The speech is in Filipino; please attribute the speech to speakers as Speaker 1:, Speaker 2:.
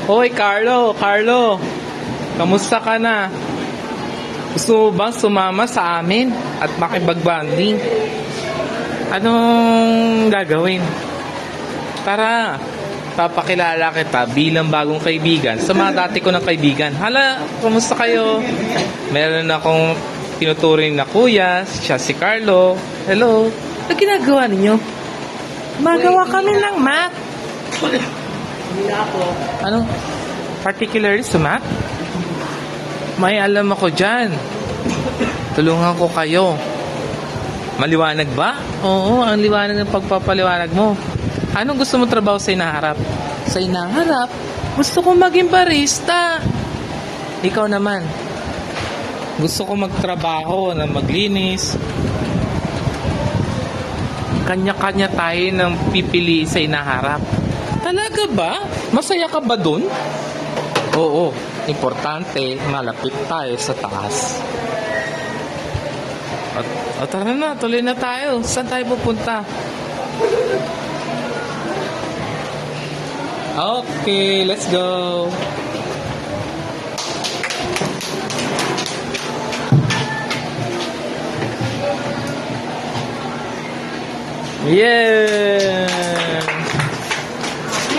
Speaker 1: Hoy, Carlo, Carlo. Kamusta ka na? Gusto mo bang sumama sa amin at makipag-bonding? Anong gagawin? Tara, papakilala kita bilang bagong kaibigan sa mga dati ko ng kaibigan. Hala, kamusta kayo? Meron akong tinuturing na kuya, siya si Carlo. Hello, ano ginagawa ninyo? Magawa kami ng math.
Speaker 2: Hindi ako.
Speaker 1: Ano? Particularly sa math? May alam ako dyan. Tulungan ko kayo. Maliwanag ba? Oo, ang liwanag ng pagpapaliwanag mo. Anong gusto mong trabaho sa inaharap? Sa inaharap? Gusto ko maging barista. Ikaw naman. Gusto ko magtrabaho na maglinis. Kanya-kanya tayo ng pipili sa inaharap. Talaga ba? Masaya ka ba dun? Oo. Importante, malapit tayo sa taas. O tara na, tuloy na tayo. Saan tayo pupunta? Okay, let's go. Yay!